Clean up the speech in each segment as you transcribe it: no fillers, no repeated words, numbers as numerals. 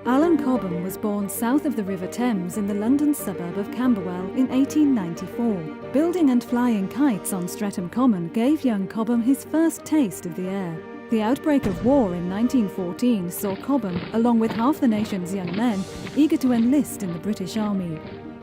Alan Cobham was born south of the River Thames in the London suburb of Camberwell in 1894. Building and flying kites on Streatham Common gave young Cobham his first taste of the air. The outbreak of war in 1914 saw Cobham, along with half the nation's young men, eager to enlist in the British Army.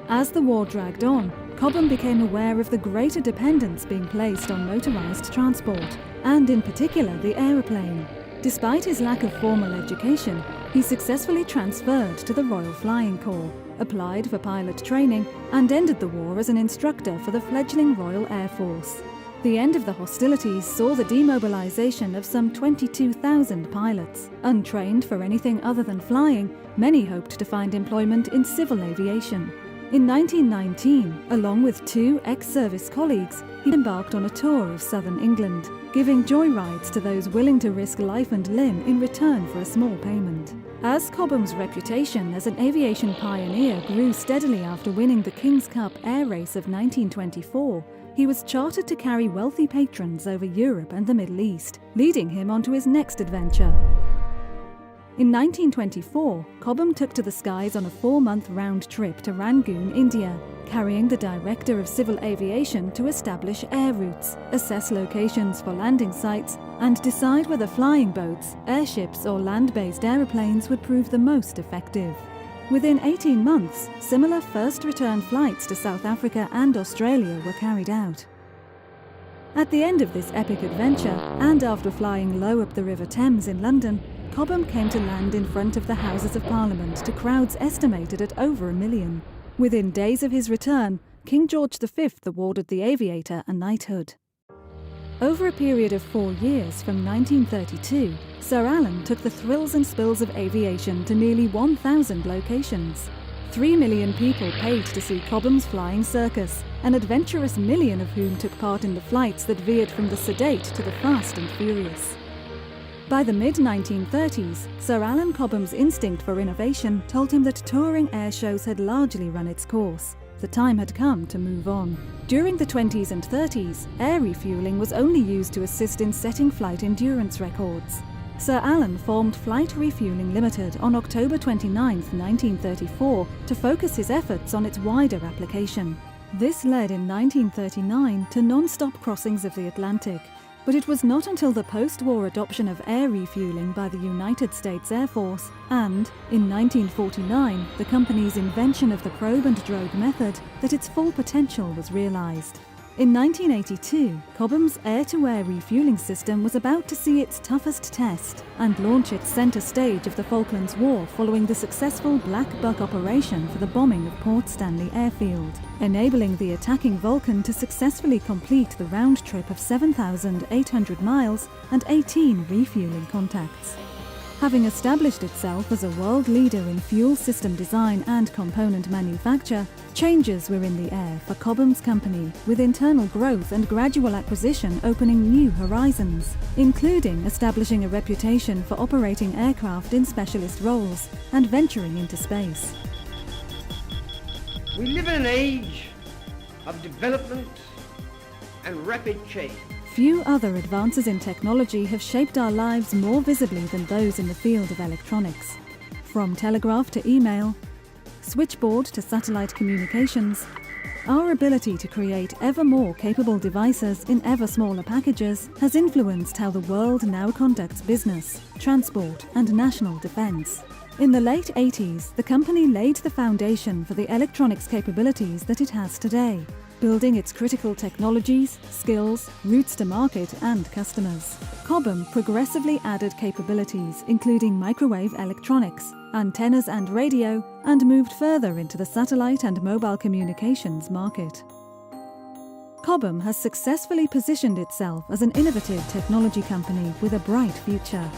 As the war dragged on, Cobham became aware of the greater dependence being placed on motorised transport, and in particular the aeroplane. Despite his lack of formal education, he successfully transferred to the Royal Flying Corps, applied for pilot training, and ended the war as an instructor for the fledgling Royal Air Force. The end of the hostilities saw the demobilisation of some 22,000 pilots. Untrained for anything other than flying, many hoped to find employment in civil aviation. In 1919, along with two ex-service colleagues, he embarked on a tour of southern England, giving joyrides to those willing to risk life and limb in return for a small payment. As Cobham's reputation as an aviation pioneer grew steadily after winning the King's Cup Air Race of 1924, he was chartered to carry wealthy patrons over Europe and the Middle East, leading him onto his next adventure. In 1924, Cobham took to the skies on a 4-month round trip to Rangoon, India, carrying the Director of Civil Aviation to establish air routes, assess locations for landing sites, and decide whether flying boats, airships or land-based aeroplanes would prove the most effective. Within 18 months, similar first return flights to South Africa and Australia were carried out. At the end of this epic adventure, and after flying low up the River Thames in London, Cobham came to land in front of the Houses of Parliament to crowds estimated at over 1 million. Within days of his return, King George V awarded the aviator a knighthood. Over a period of 4 years, from 1932, Sir Alan took the thrills and spills of aviation to nearly 1,000 locations. 3 million people paid to see Cobham's flying circus, an adventurous million of whom took part in the flights that veered from the sedate to the fast and furious. By the mid-1930s, Sir Alan Cobham's instinct for innovation told him that touring air shows had largely run its course. The time had come to move on. During the 20s and 30s, air refuelling was only used to assist in setting flight endurance records. Sir Alan formed Flight Refuelling Limited on October 29, 1934, to focus his efforts on its wider application. This led in 1939 to non-stop crossings of the Atlantic. But it was not until the post-war adoption of air refuelling by the United States Air Force and, in 1949, the company's invention of the probe and drogue method that its full potential was realized. In 1982, Cobham's air-to-air refuelling system was about to see its toughest test and launch its center stage of the Falklands War following the successful Black Buck operation for the bombing of Port Stanley Airfield, enabling the attacking Vulcan to successfully complete the round trip of 7,800 miles and 18 refuelling contacts. Having established itself as a world leader in fuel system design and component manufacture, changes were in the air for Cobham's company, with internal growth and gradual acquisition opening new horizons, including establishing a reputation for operating aircraft in specialist roles and venturing into space. We live in an age of development and rapid change. Few other advances in technology have shaped our lives more visibly than those in the field of electronics. From telegraph to email, switchboard to satellite communications, our ability to create ever more capable devices in ever smaller packages has influenced how the world now conducts business, transport, and national defense. In the late 80s, the company laid the foundation for the electronics capabilities that it has today, building its critical technologies, skills, routes to market, and customers. Cobham progressively added capabilities, including microwave electronics, antennas and radio, and moved further into the satellite and mobile communications market. Cobham has successfully positioned itself as an innovative technology company with a bright future.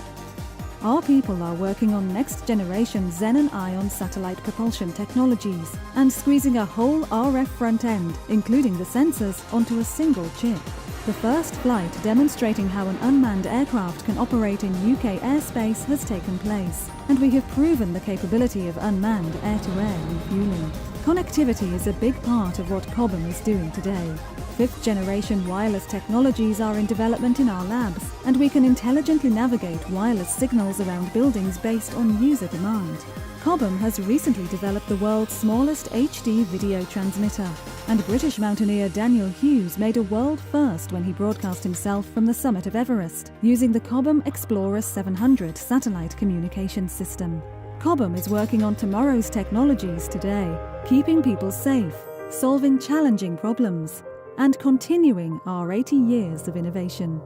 Our people are working on next-generation xenon ion satellite propulsion technologies and squeezing a whole RF front end, including the sensors, onto a single chip. The first flight demonstrating how an unmanned aircraft can operate in UK airspace has taken place, and we have proven the capability of unmanned air-to-air refuelling. Connectivity is a big part of what Cobham is doing today. Fifth-generation wireless technologies are in development in our labs, and we can intelligently navigate wireless signals around buildings based on user demand. Cobham has recently developed the world's smallest HD video transmitter, and British mountaineer Daniel Hughes made a world first when he broadcast himself from the summit of Everest using the Cobham Explorer 700 satellite communication system. Cobham is working on tomorrow's technologies today, keeping people safe, solving challenging problems, and continuing our 80 years of innovation.